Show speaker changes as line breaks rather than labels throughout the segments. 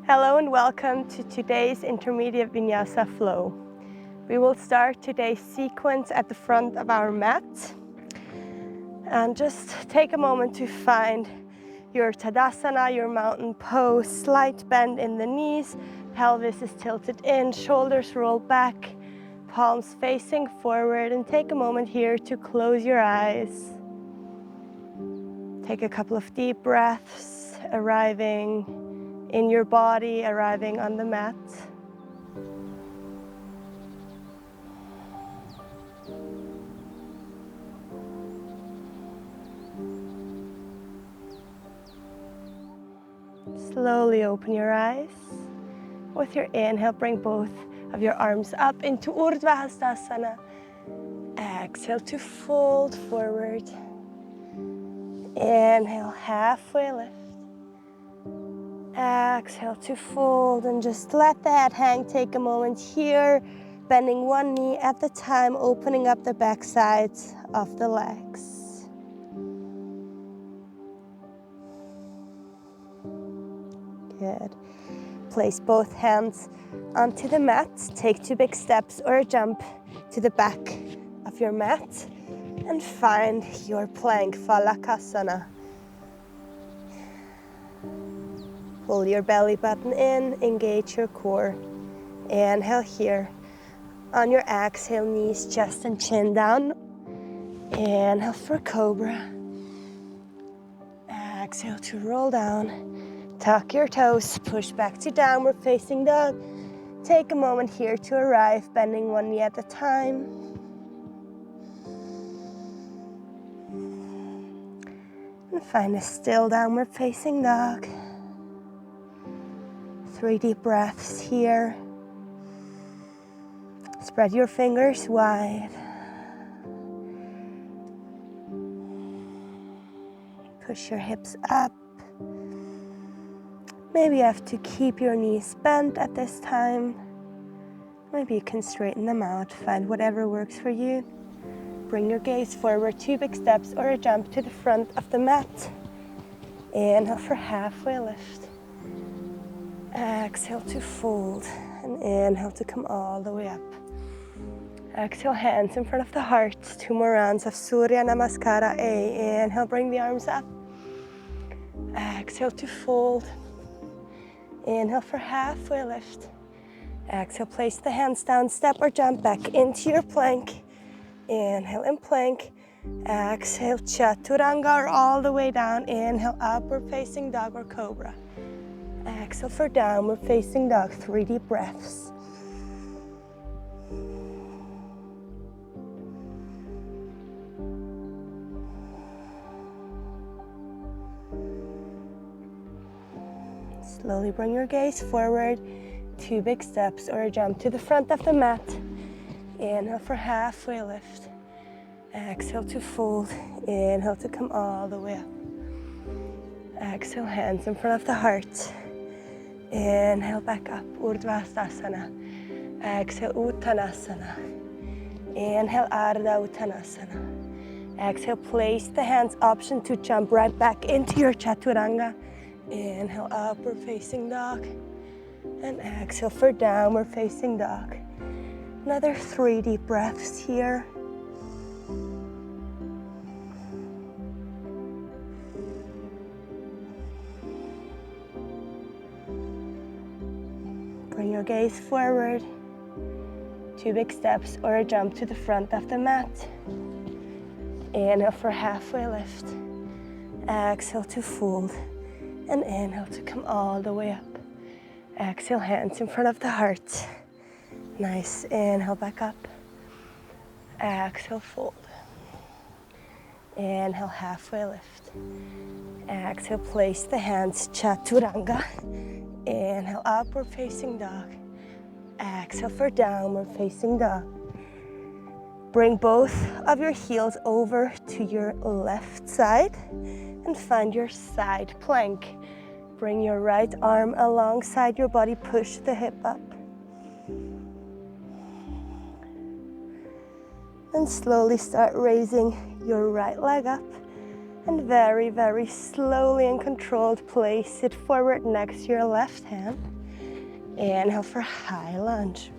Hello and welcome to today's intermediate vinyasa flow. We will start today's sequence at the front of our mat. And just take a moment to find your Tadasana, your mountain pose, slight bend in the knees, pelvis is tilted in, shoulders roll back, palms facing forward, and take a moment here to close your eyes. Take a couple of deep breaths, arriving in your body, arriving on the mat. Slowly open your eyes. With your inhale, bring both of your arms up into Urdhva Hastasana. Exhale to fold forward. Inhale, halfway lift. Exhale to fold and just let the head hang. Take a moment here, bending one knee at a time, opening up the back sides of the legs. Good. Place both hands onto the mat. Take 2 big steps or a jump to the back of your mat and find your plank, Phalakasana. Pull your belly button in, engage your core. Inhale here. On your exhale, knees, chest, and chin down. Inhale for cobra. Exhale to roll down. Tuck your toes, push back to downward facing dog. Take a moment here to arrive, bending one knee at a time. And find a still downward facing dog. 3 deep breaths here. Spread your fingers wide. Push your hips up. Maybe you have to keep your knees bent at this time. Maybe you can straighten them out. Find whatever works for you. Bring your gaze forward, 2 big steps or a jump to the front of the mat. Inhale for halfway lift. Exhale to fold and inhale to come all the way up. Exhale, hands in front of the heart. 2 more rounds of Surya Namaskara A. Inhale, bring the arms up. Exhale to fold. Inhale for halfway lift. Exhale, place the hands down, step or jump back into your plank. Inhale in plank. Exhale, Chaturanga or all the way down. Inhale, upward facing dog or cobra. Exhale for downward facing dog, 3 deep breaths. Slowly bring your gaze forward, 2 big steps or a jump to the front of the mat. Inhale for halfway lift. Exhale to fold. Inhale to come all the way up. Exhale, hands in front of the heart. Inhale back up, Urdhva Hastasana. Exhale, Uttanasana. Inhale, Ardha Uttanasana. Exhale, place the hands, option to jump right back into your Chaturanga. Inhale, upward facing dog. And exhale for downward facing dog. Another 3 deep breaths here. Bring your gaze forward, 2 big steps or a jump to the front of the mat. Inhale for halfway lift. Exhale to fold. And inhale to come all the way up. Exhale, hands in front of the heart. Nice. Inhale back up. Exhale, fold. Inhale, halfway lift. Exhale, place the hands, Chaturanga. Inhale, upward facing dog. Exhale for downward facing dog. Bring both of your heels over to your left side and find your side plank. Bring your right arm alongside your body, push the hip up. And slowly start raising your right leg up. And very, very slowly and controlled place it forward next to your left hand. Inhale for high lunge.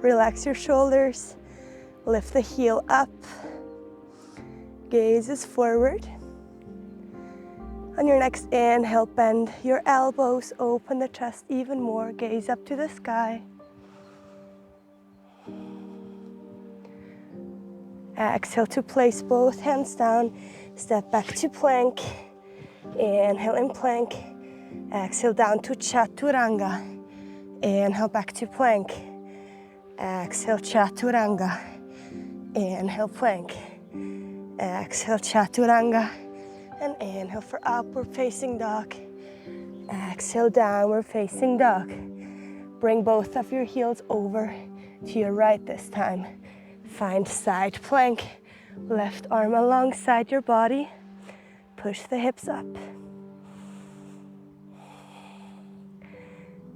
Relax your shoulders. Lift the heel up. Gaze is forward. On your next inhale, bend your elbows, open the chest even more. Gaze up to the sky. Exhale to place both hands down. Step back to plank. Inhale in plank. Exhale down to chaturanga. Inhale back to plank. Exhale chaturanga. Inhale plank. Exhale chaturanga. And inhale for upward facing dog. Exhale downward facing dog. Bring both of your heels over to your right this time. Find side plank. Left arm alongside your body. Push the hips up.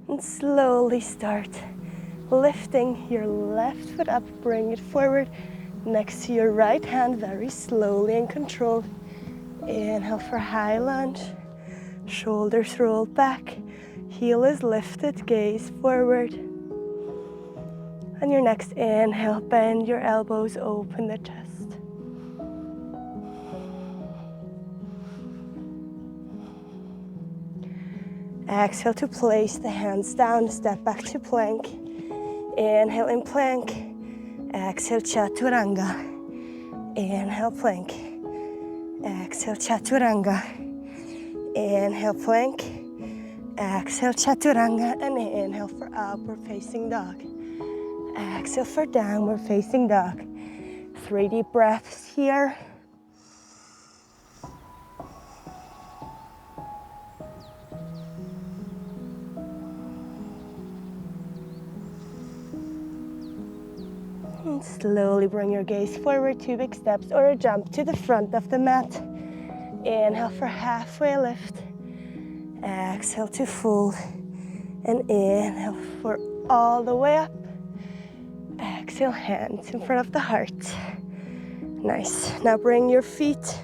And slowly start lifting your left foot up. Bring it forward next to your right hand, very slowly and controlled. Inhale for high lunge. Shoulders roll back. Heel is lifted, gaze forward. On your next inhale, bend your elbows, open the chest. Exhale to place the hands down, step back to plank. Inhale in plank. Exhale chaturanga. Inhale plank. Exhale chaturanga. Inhale plank. Exhale chaturanga. And inhale for upward facing dog. Exhale for downward facing dog. 3 deep breaths here. And slowly bring your gaze forward, 2 big steps or a jump to the front of the mat. Inhale for halfway lift. Exhale to fold. And inhale for all the way up. Exhale, hands in front of the heart. Nice. Now bring your feet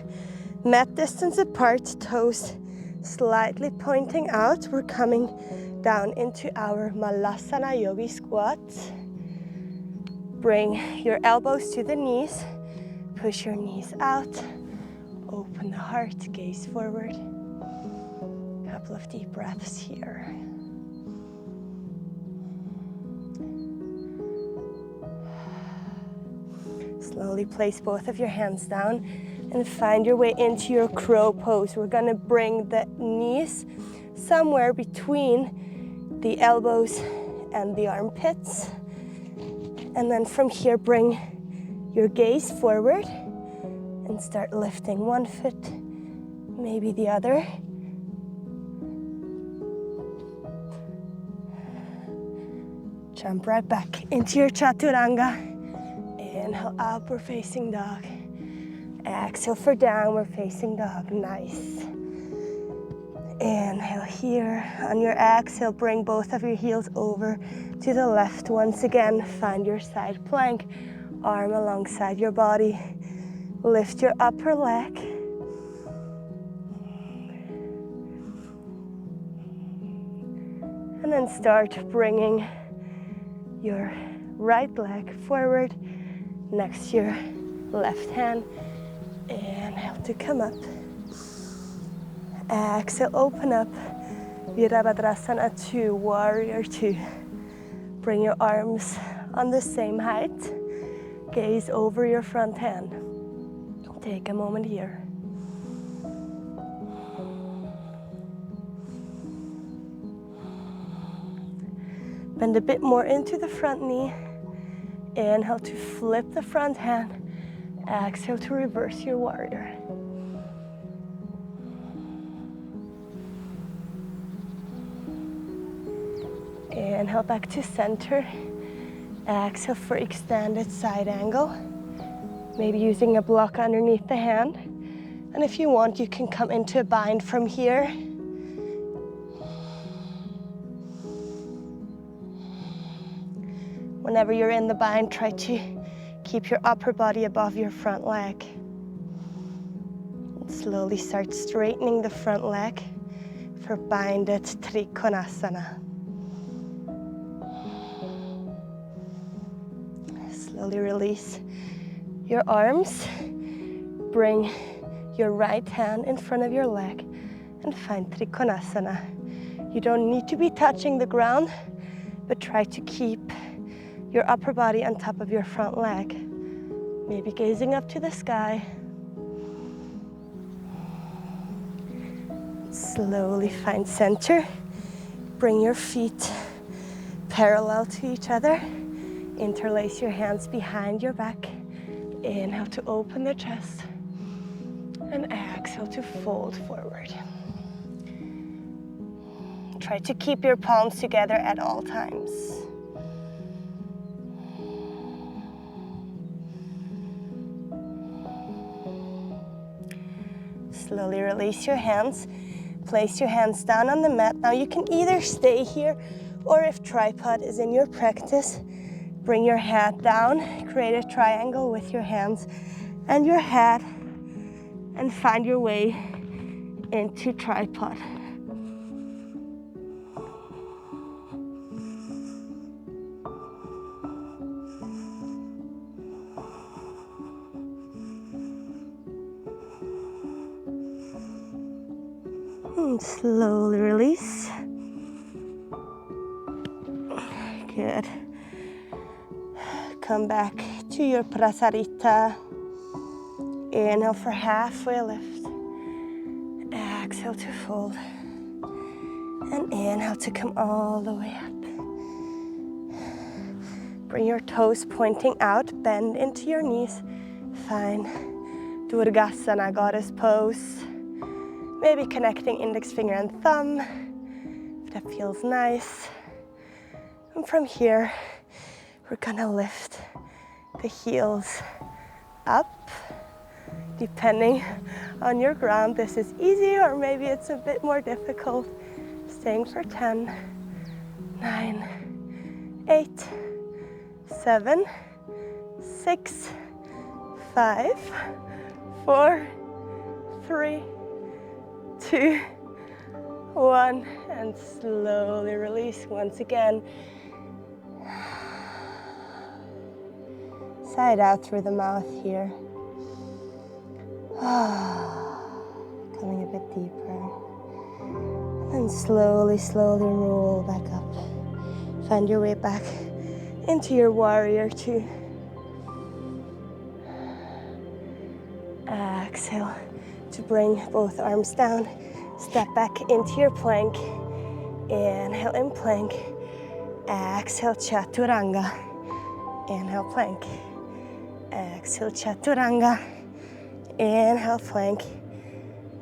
mat distance apart, toes slightly pointing out. We're coming down into our Malasana Yogi squat. Bring your elbows to the knees. Push your knees out. Open the heart, gaze forward. Couple of deep breaths here. Slowly place both of your hands down and find your way into your crow pose. We're gonna bring the knees somewhere between the elbows and the armpits. And then from here, bring your gaze forward and start lifting one foot, maybe the other. Jump right back into your chaturanga. Inhale, upward facing dog. Exhale for downward facing dog. Nice. Inhale here. On your exhale, bring both of your heels over to the left. Once again, find your side plank. Arm alongside your body. Lift your upper leg. And then start bringing your right leg forward next to your left hand. Inhale to come up. Exhale, open up. Virabhadrasana 2, warrior 2. Bring your arms on the same height. Gaze over your front hand. Take a moment here. Bend a bit more into the front knee. Inhale to flip the front hand. Exhale to reverse your warrior. Inhale back to center. Exhale for extended side angle. Maybe using a block underneath the hand. And if you want, you can come into a bind from here. Whenever you're in the bind, try to keep your upper body above your front leg. And slowly start straightening the front leg. Förbindet Trikonasana. Slowly release your arms. Bring your right hand in front of your leg and find Trikonasana. You don't need to be touching the ground, but try to keep your upper body on top of your front leg. Maybe gazing up to the sky. Slowly find center. Bring your feet parallel to each other. Interlace your hands behind your back. Inhale to open the chest. And exhale to fold forward. Try to keep your palms together at all times. Slowly release your hands. Place your hands down on the mat. Now you can either stay here, or if tripod is in your practice, bring your head down, create a triangle with your hands and your head, and find your way into tripod. And slowly release. Good. Come back to your prasarita. Inhale for halfway lift. Exhale to fold. And inhale to come all the way up. Bring your toes pointing out, bend into your knees. Find Durgasana, goddess pose. Maybe connecting index finger and thumb, if that feels nice. And from here, we're gonna lift the heels up. Depending on your ground, this is easy, or maybe it's a bit more difficult. Staying for 10, 9, 8, 7, 6, 5, 4, 3, 2, 1, and slowly release once again. Side out through the mouth here. Coming a bit deeper. And slowly, slowly roll back up. Find your way back into your warrior two. Exhale to bring both arms down. Step back into your plank. Inhale in plank. Exhale chaturanga. Inhale plank. Exhale chaturanga. Inhale plank.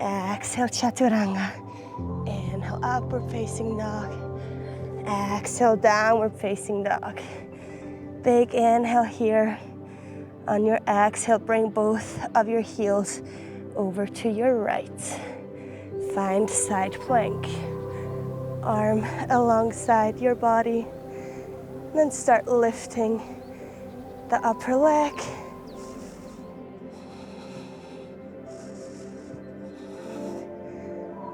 Exhale chaturanga. Inhale upward facing dog. Exhale downward facing dog. Big inhale here. On your exhale, bring both of your heels over to your right. Find side plank. Arm alongside your body. Then start lifting the upper leg.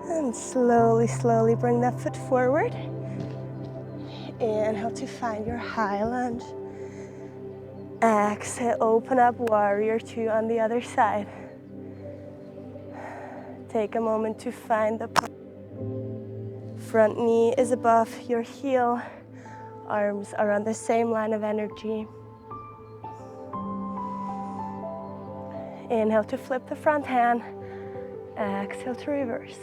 And slowly, slowly bring that foot forward. Inhale to find your high lunge. Exhale, open up warrior two on the other side. Take a moment to find the front knee is above your heel. Arms are on the same line of energy. Inhale to flip the front hand. Exhale to reverse.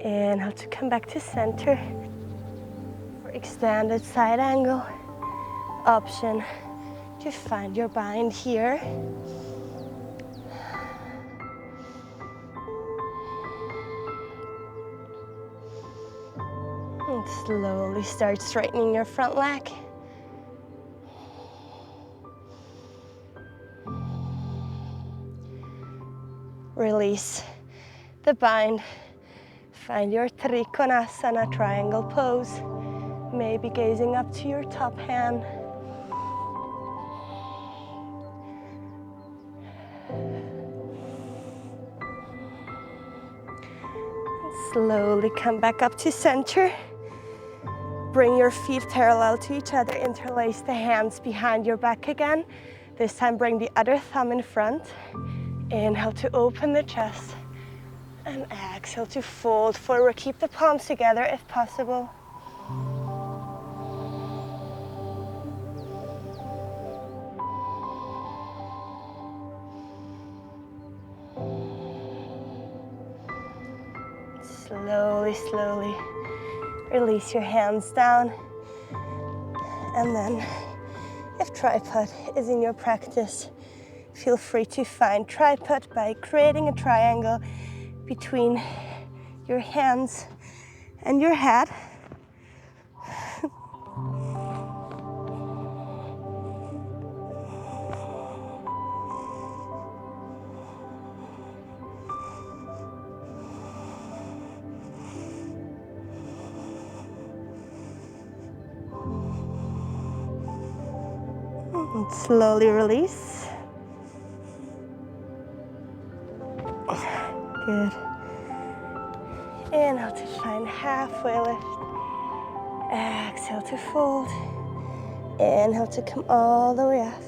Inhale to come back to center for extended side angle. Option to find your bind here. And slowly start straightening your front leg. Release the bind. Find your Trikonasana triangle pose. Maybe gazing up to your top hand. Slowly come back up to center. Bring your feet parallel to each other. Interlace the hands behind your back again. This time bring the other thumb in front. Inhale to open the chest. And exhale to fold forward. Keep the palms together if possible. Slowly, slowly release your hands down. And then, if tripod is in your practice, feel free to find tripod by creating a triangle between your hands and your head. And slowly release. Good. Inhale to find halfway lift. Exhale to fold. Inhale to come all the way up.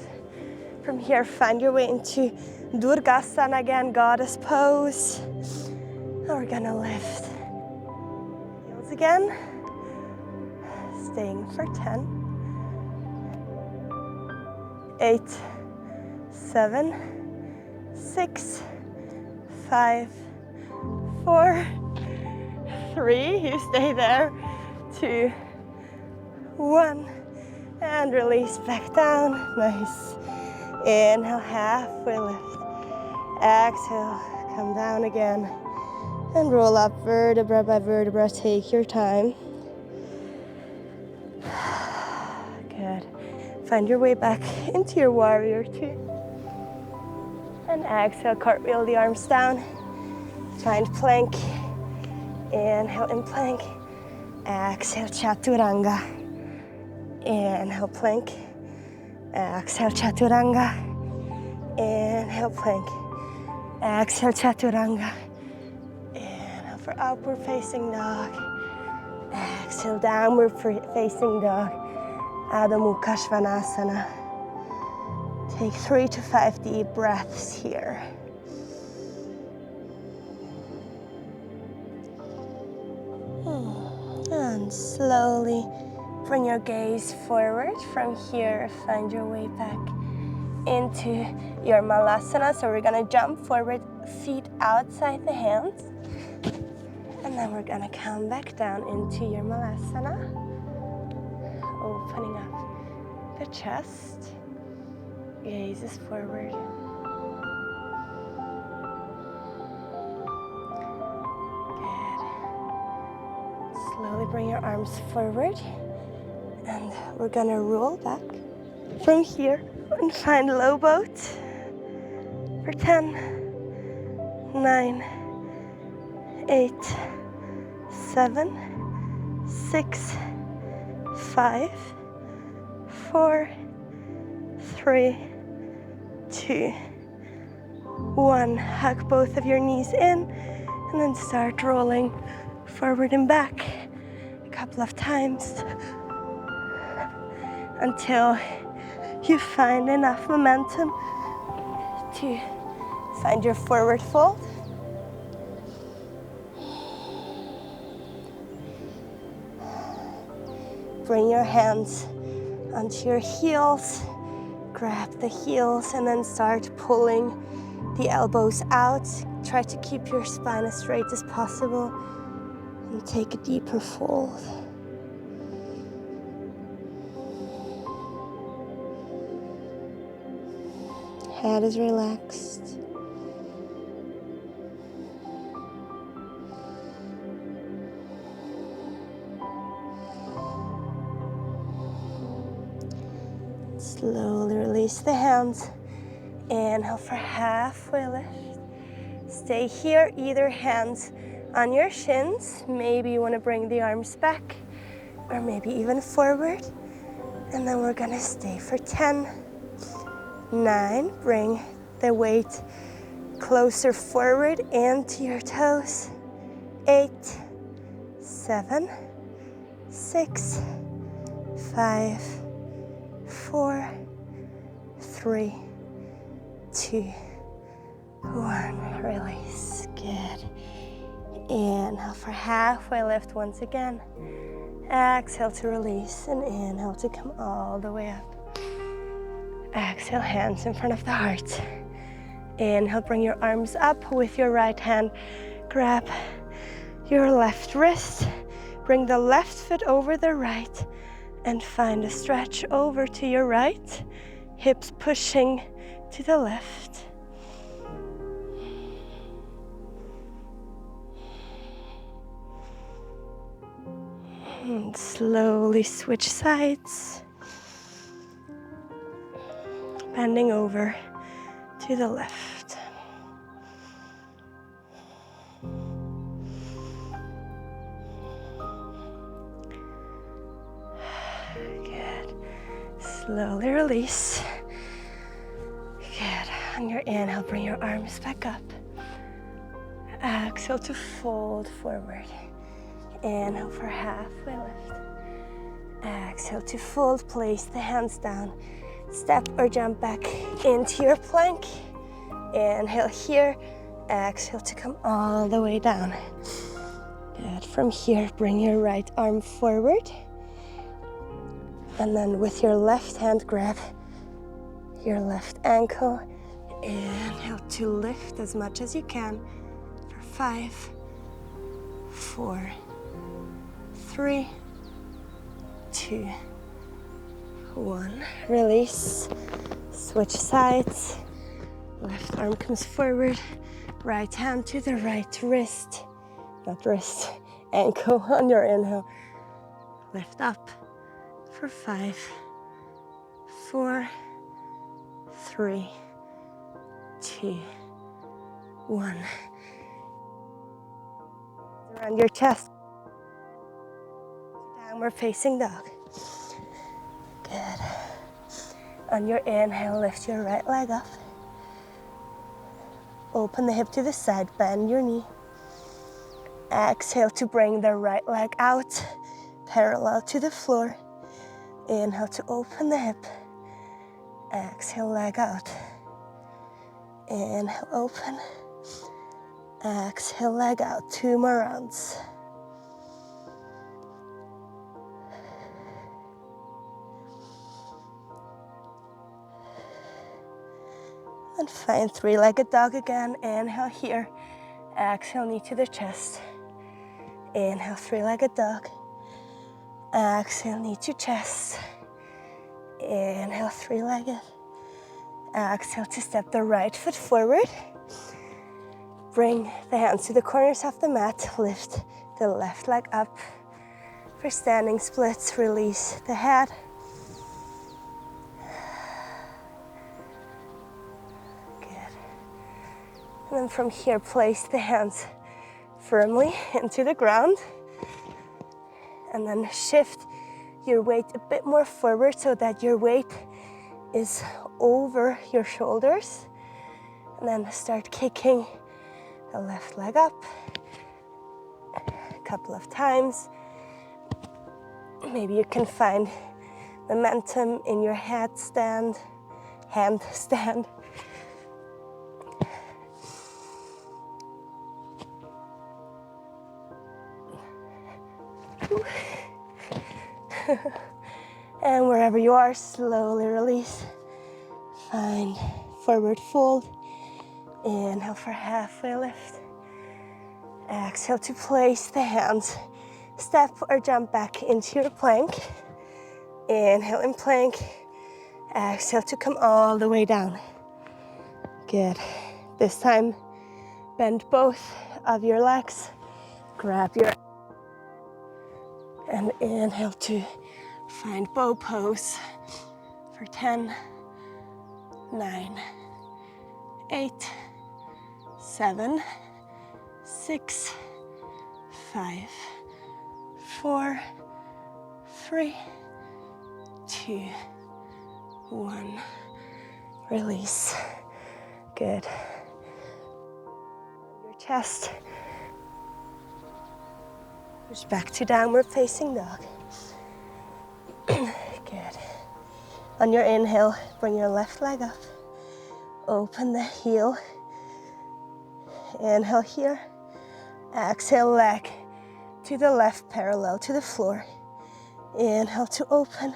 From here, find your way into Durgasana again, goddess pose. And we're gonna lift. Heels again. Staying for 10. 8, 7, 6, 5, 4, 3, you stay there, 2, 1, and release back down. Nice. Inhale, halfway lift. Exhale, come down again, and roll up vertebra by vertebra. Take your time. Good. Find your way back into your warrior two. And exhale, cartwheel the arms down. Find plank. Inhale in plank. Exhale, chaturanga. Inhale, plank. Exhale, chaturanga. Inhale, plank. Exhale, chaturanga. Inhale for upward facing dog. Exhale, downward facing dog. Adho Mukha Svanasana. Take 3 to 5 deep breaths here. And slowly bring your gaze forward. From here, find your way back into your Malasana. So we're gonna jump forward, feet outside the hands. And then we're gonna come back down into your Malasana. Opening up the chest. Gaze is forward. Good. Slowly bring your arms forward. And we're gonna roll back from here and find low boat for 10, 9, 8, 7, 6, 5, 4, 3, 2, 1. Hug both of your knees in and then start rolling forward and back a couple of times until you find enough momentum to find your forward fold. Bring your hands onto your heels, grab the heels, and then start pulling the elbows out. Try to keep your spine as straight as possible and take a deeper fold. Head is relaxed. Slowly release the hands. Inhale for halfway lift. Stay here, either hands on your shins. Maybe you want to bring the arms back or maybe even forward. And then we're gonna stay for 10, 9, bring the weight closer forward into your toes. 8, 7, 6, 5, 4, 3, 2, 1. Release. Good. Inhale for halfway lift once again. Exhale to release and inhale to come all the way up. Exhale, hands in front of the heart. Inhale, bring your arms up with your right hand. Grab your left wrist. Bring the left foot over the right and find a stretch over to your right. Hips pushing to the left. And slowly switch sides. Bending over to the left. Good. Slowly release. Good. On your inhale, bring your arms back up. Exhale to fold forward. Inhale for halfway lift. Exhale to fold, place the hands down. Step or jump back into your plank. Inhale here. Exhale to come all the way down. Good. From here, bring your right arm forward. And then with your left hand, grab your left ankle. Inhale to lift as much as you can for 5, 4, 3, 2, 1. Release. Switch sides. Left arm comes forward. Right hand to the right wrist. Not wrist. Ankle on your inhale. Lift up for 5, 4, 3, 2, 1. Around your chest. Downward facing dog. Good. On your inhale, lift your right leg up. Open the hip to the side, bend your knee. Exhale to bring the right leg out, parallel to the floor. Inhale to open the hip. Exhale, leg out. Inhale, open. Exhale, leg out. 2 more rounds. And find 3-legged dog again. Inhale here. Exhale, knee to the chest. Inhale, 3-legged dog. Exhale, knee to chest. Inhale, 3-legged. Exhale to step the right foot forward. Bring the hands to the corners of the mat. Lift the left leg up. For standing splits, release the head. And then from here, place the hands firmly into the ground. And then shift your weight a bit more forward so that your weight is over your shoulders. And then start kicking the left leg up a couple of times. Maybe you can find momentum in your handstand. And wherever you are, slowly release. Find forward fold. Inhale for halfway lift. Exhale to place the hands. Step or jump back into your plank. Inhale in plank. Exhale to come all the way down. Good. This time, bend both of your legs. Grab your and inhale to find bow pose for 10, 9, 8, 7, 6, 5, 4, 3, 2, 1. Release. Good. Your chest. Push back to downward facing dog. Good. On your inhale, bring your left leg up. Open the heel. Inhale here. Exhale, leg to the left, parallel to the floor. Inhale to open.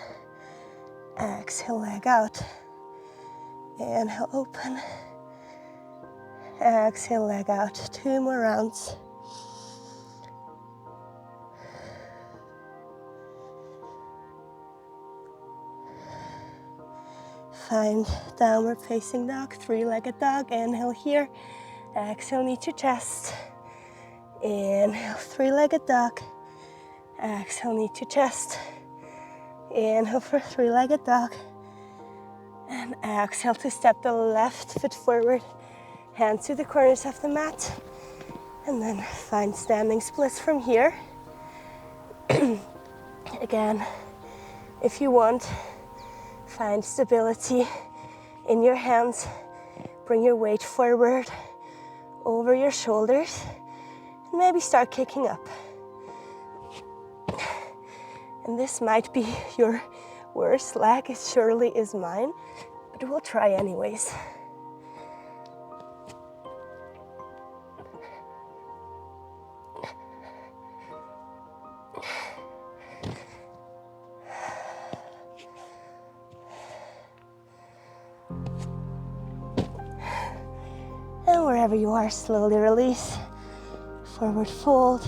Exhale, leg out. Inhale, open. Exhale, leg out. 2 more rounds. Find downward facing dog, 3-legged dog. Inhale here. Exhale, knee to chest. Inhale, 3-legged dog. Exhale, knee to chest. Inhale for 3-legged dog. And exhale to step the left foot forward. Hands to the corners of the mat. And then find standing splits from here. Again, if you want, find stability in your hands. Bring your weight forward over your shoulders. And maybe start kicking up. And this might be your worst leg. It surely is mine. But we'll try anyways. And wherever you are, slowly release. Forward fold.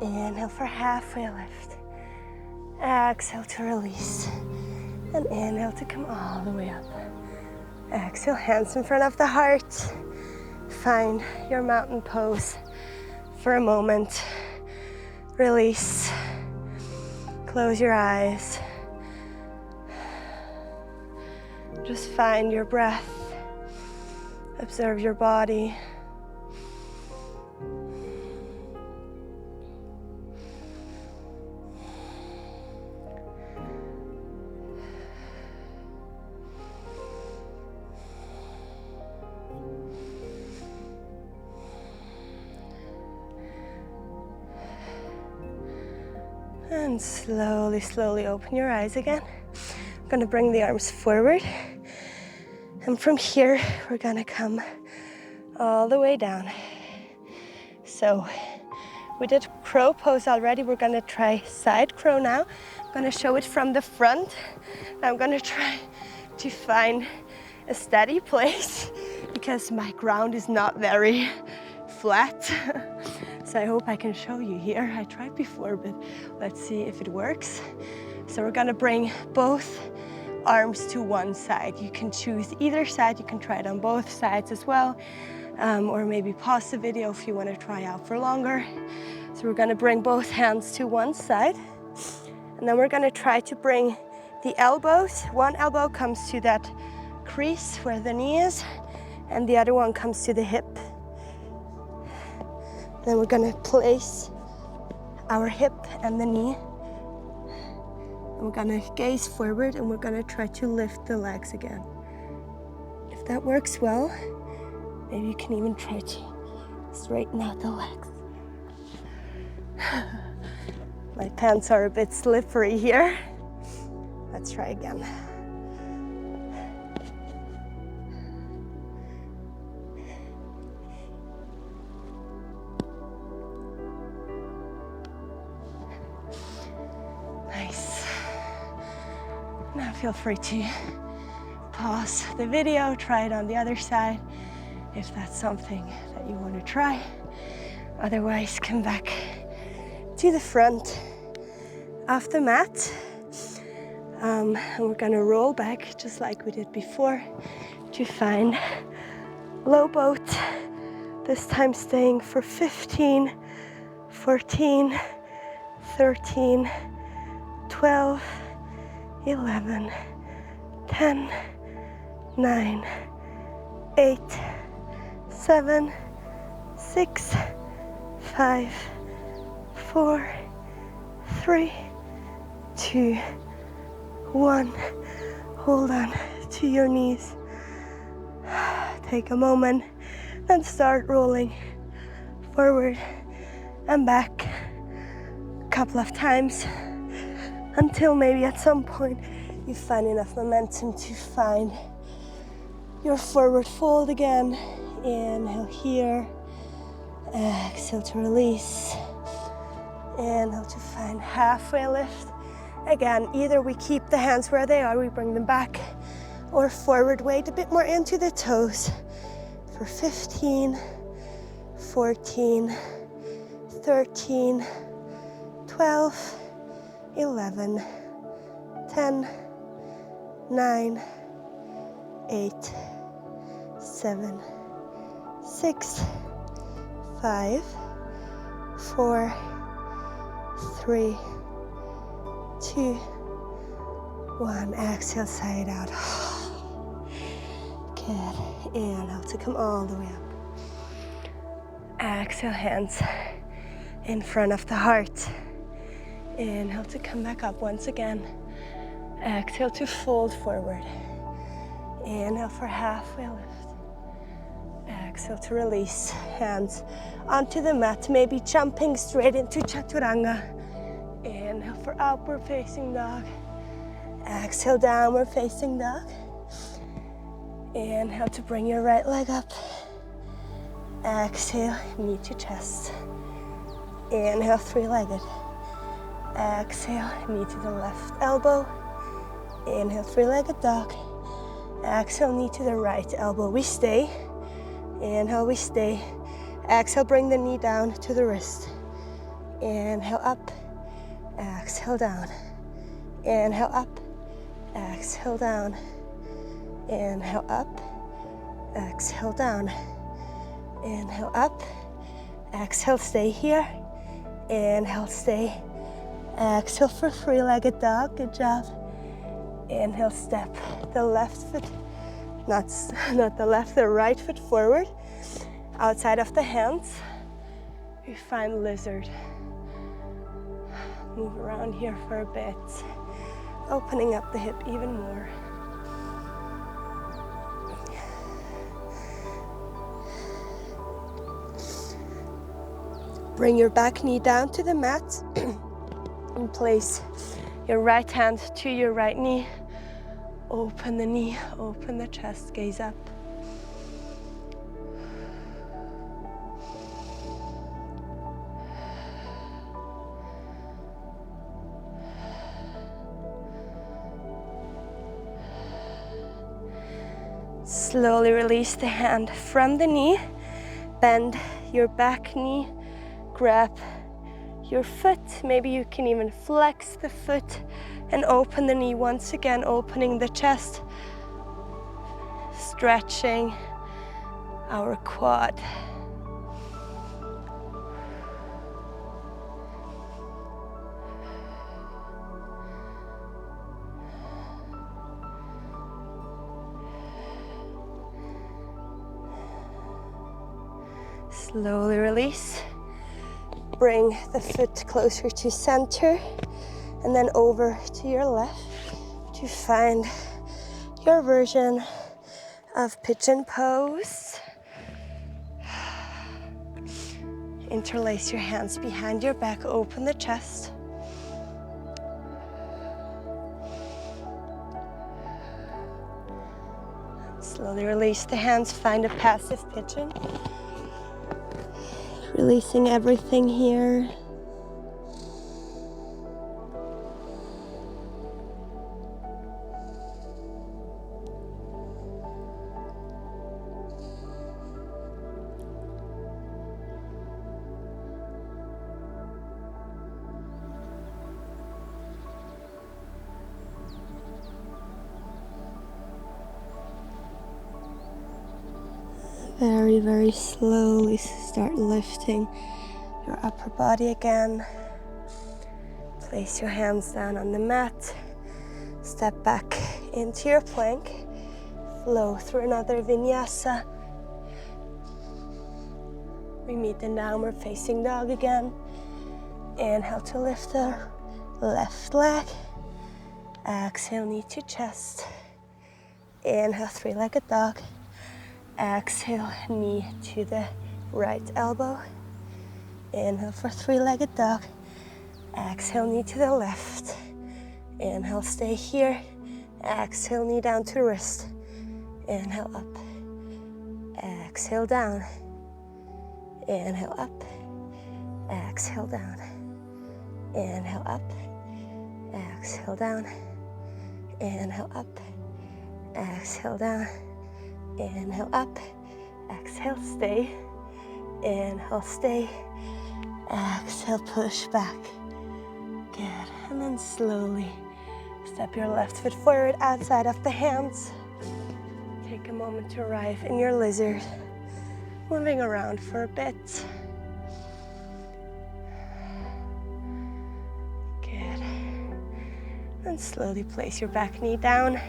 Inhale for halfway lift. Exhale to release. And inhale to come all the way up. Exhale, hands in front of the heart. Find your mountain pose for a moment. Release. Close your eyes. Just find your breath. Observe your body. And slowly, slowly open your eyes again. I'm gonna bring the arms forward. And from here, we're gonna come all the way down. So we did crow pose already. We're gonna try side crow now. I'm gonna show it from the front. I'm gonna try to find a steady place because my ground is not very flat. So I hope I can show you here. I tried before, but let's see if it works. So we're gonna bring both arms to one side. You can choose either side. You can try it on both sides as well. Or maybe pause the video if you want to try out for longer. So we're gonna bring both hands to one side. And then we're gonna try to bring the elbows. One elbow comes to that crease where the knee is, and the other one comes to the hip. Then we're gonna place our hip and the knee. And we're gonna gaze forward and we're gonna try to lift the legs again. If that works well, maybe you can even try to straighten out the legs. My pants are a bit slippery here. Let's try again. Nice. Now feel free to pause the video, try it on the other side if that's something that you want to try. Otherwise, come back to the front of the mat. And we're gonna roll back just like we did before to find low boat. This time staying for 15, 14, 13, 12, 11, 10, 9, 8, 7, 6, 5, 4, 3, 2, 1. Hold on to your knees. Take a moment and start rolling forward and back couple of times until maybe at some point you find enough momentum to find your forward fold again. Inhale here, exhale to release. Inhale to find halfway lift. Again, either we keep the hands where they are, we bring them back, or forward weight a bit more into the toes for 15, 14, 13, 12, 11, 10, 9, 8, 7, 6, 5, 4, 3, 2, 1. Exhale, side out. Good. Inhale to come all the way up. Exhale, hands in front of the heart. Inhale to come back up once again. Exhale to fold forward. Inhale for halfway lift. Exhale to release. Hands onto the mat, maybe jumping straight into chaturanga. Inhale for upward facing dog. Exhale, downward facing dog. Inhale to bring your right leg up. Exhale, knee to chest. Inhale, three-legged. Exhale, knee to the left elbow. Inhale, three-legged dog. Exhale, knee to the right elbow. We stay. Inhale, we stay. Exhale, bring the knee down to the wrist. Inhale, up. Exhale, down. Inhale, up. Exhale, down. Inhale, up. Exhale, down. Inhale, up. Exhale, stay here. Inhale, stay. Exhale for three-legged dog. Good job. Inhale, step the left foot, not the left, the right foot forward, outside of the hands. We find lizard. Move around here for a bit, opening up the hip even more. Bring your back knee down to the mat and place your right hand to your right knee. Open the knee, open the chest, gaze up. Slowly release the hand from the knee. Bend your back knee, grab your foot. Maybe you can even flex the foot and open the knee once again, opening the chest, stretching our quad. Slowly release. Bring the foot closer to center and then over to your left to find your version of pigeon pose. Interlace your hands behind your back, open the chest. Slowly release the hands, find a passive pigeon. Releasing everything here. Very, very slowly start lifting your upper body again. Place your hands down on the mat. Step back into your plank. Flow through another vinyasa. We meet in downward facing dog again. Inhale to lift the left leg. Exhale, knee to chest. Inhale, three-legged dog. Exhale, knee to the right elbow. Inhale for three-legged dog. Exhale, knee to the left. Inhale, stay here. Exhale, knee down to wrist. Inhale, up. Exhale, down. Inhale, up. Exhale, down. Inhale, up. Exhale, down. Inhale, up. Exhale, down. Inhale, up. Exhale, stay. Inhale, stay. Exhale, push back. Good. And then slowly step your left foot forward outside of the hands. Take a moment to arrive in your lizard. Moving around for a bit. Good. And slowly place your back knee down.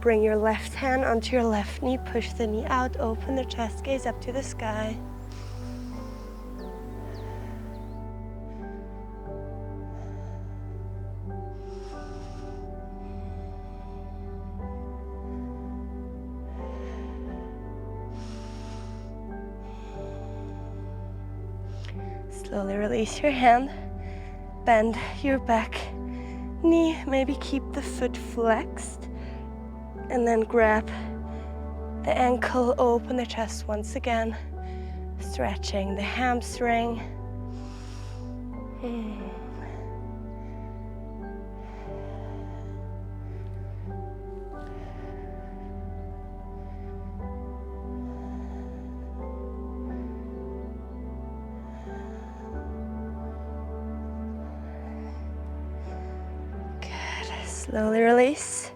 Bring your left hand onto your left knee. Push the knee out. Open the chest, gaze up to the sky. Slowly release your hand. Bend your back knee. Maybe keep the foot flexed. And then grab the ankle, open the chest once again, stretching the hamstring. Good. Slowly release.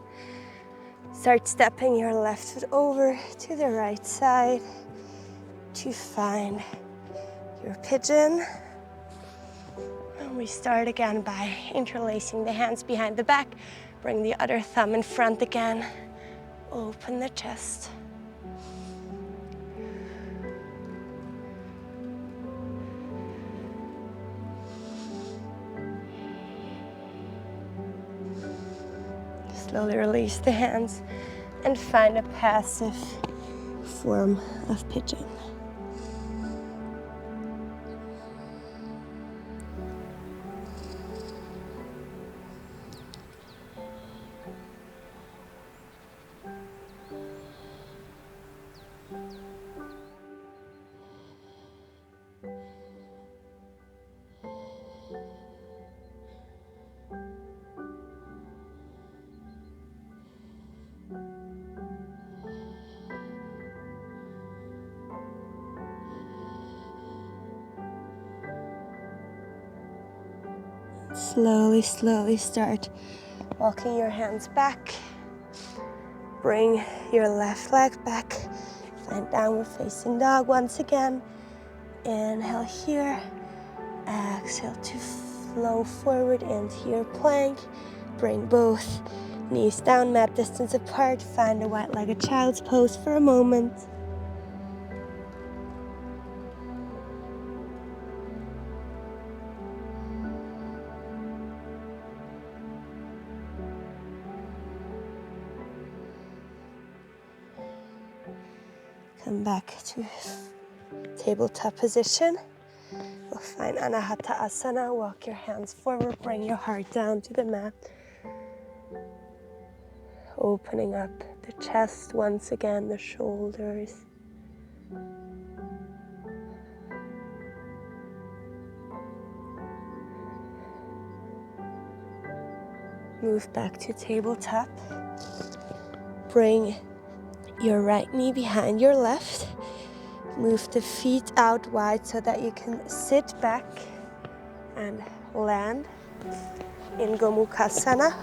Start stepping your left foot over to the right side to find your pigeon. And we start again by interlacing the hands behind the back. Bring the other thumb in front again. Open the chest. Slowly release the hands and find a passive form of pigeon. Slowly, slowly start walking your hands back. Bring your left leg back. Find downward facing dog once again. Inhale here. Exhale to flow forward into your plank. Bring both knees down, mat distance apart. Find a wide-legged child's pose for a moment. Come back to tabletop position. We'll find Anahata Asana. Walk your hands forward. Bring your heart down to the mat. Opening up the chest once again, the shoulders. Move back to tabletop. Bring your right knee behind your left. Move the feet out wide so that you can sit back and land in Gomukhasana.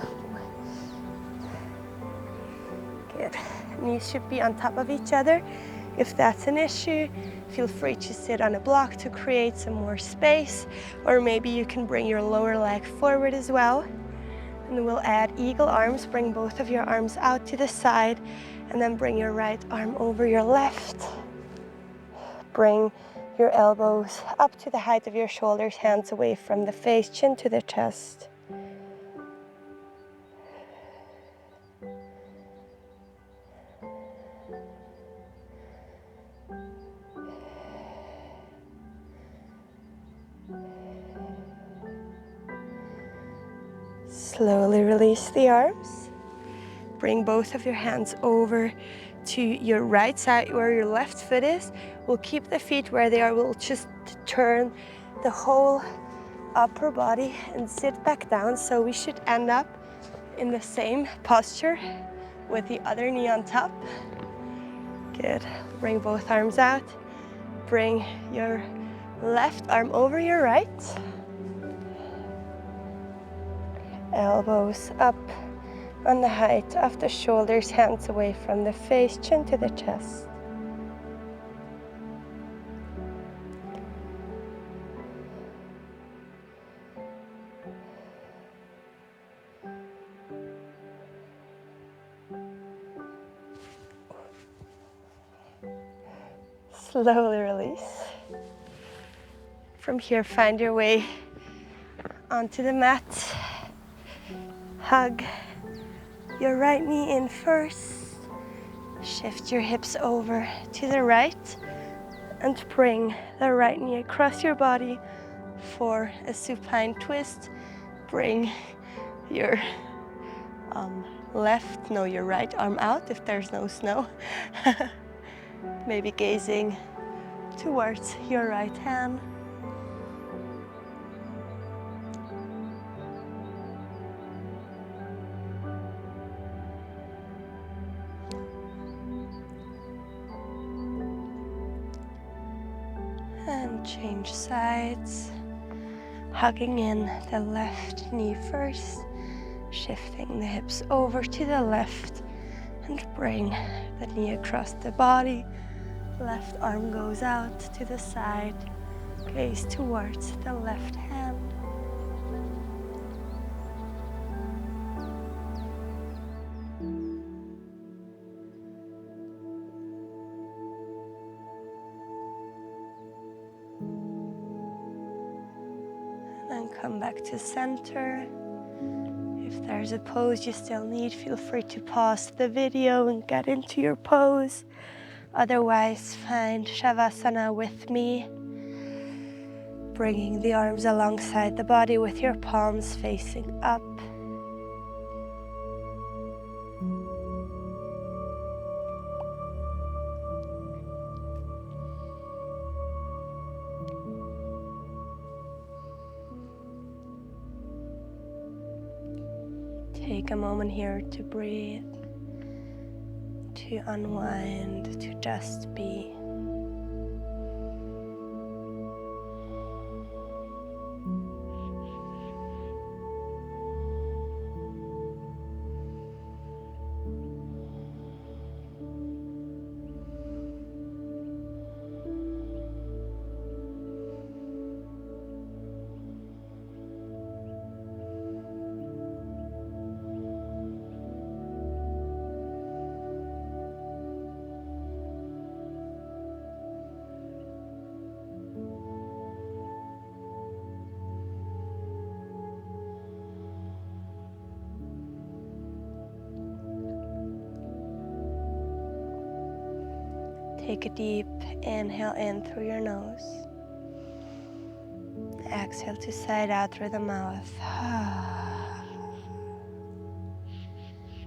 Good. Knees should be on top of each other. If that's an issue, feel free to sit on a block to create some more space, or maybe you can bring your lower leg forward as well. And we'll add eagle arms. Bring both of your arms out to the side, and then bring your right arm over your left. Bring your elbows up to the height of your shoulders, hands away from the face, chin to the chest. Slowly release the arms. Bring both of your hands over to your right side where your left foot is. We'll keep the feet where they are. We'll just turn the whole upper body and sit back down. So we should end up in the same posture with the other knee on top. Good. Bring both arms out. Bring your left arm over your right. Elbows up on the height of the shoulders, hands away from the face, chin to the chest. Slowly release. From here, find your way onto the mat. Hug your right knee in first. Shift your hips over to the right and bring the right knee across your body for a supine twist. Bring your your right arm out if there's no snow. Maybe gazing towards your right hand. And change sides, hugging in the left knee first, shifting the hips over to the left and bring the knee across the body. Left arm goes out to the side, gaze towards the left hand. And come back to center. If there's a pose you still need, feel free to pause the video and get into your pose. Otherwise, find Shavasana with me, bringing the arms alongside the body with your palms facing up. Take a moment here to breathe, to unwind, to just be. Take a deep inhale in through your nose. Exhale to side out through the mouth.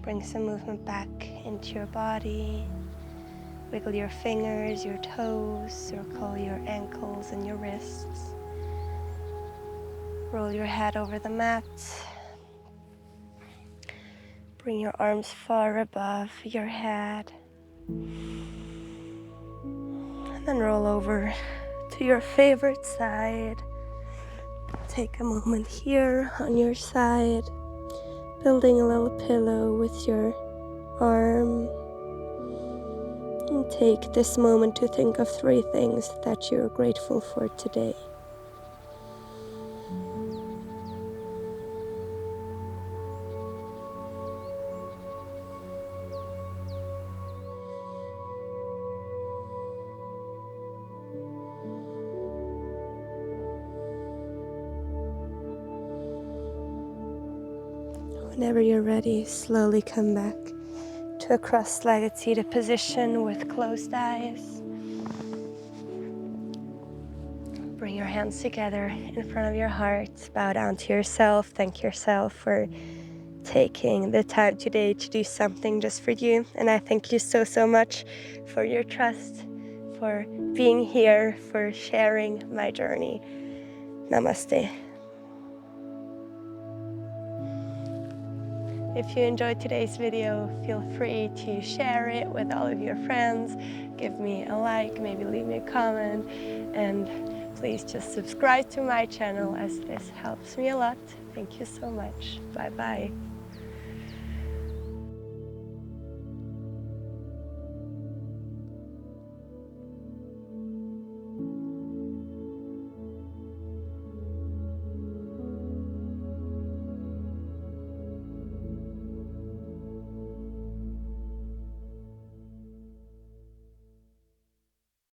Bring some movement back into your body. Wiggle your fingers, your toes, circle your ankles and your wrists. Roll your head over the mat. Bring your arms far above your head. And then roll over to your favorite side. Take a moment here on your side, building a little pillow with your arm. And take this moment to think of 3 things that you're grateful for today. Whenever you're ready, slowly come back to a cross-legged seated position with closed eyes. Bring your hands together in front of your heart. Bow down to yourself. Thank yourself for taking the time today to do something just for you. And I thank you so, so much for your trust, for being here, for sharing my journey. Namaste. If you enjoyed today's video, feel free to share it with all of your friends. Give me a like, maybe leave me a comment, and please just subscribe to my channel as this helps me a lot. Thank you so much. Bye bye.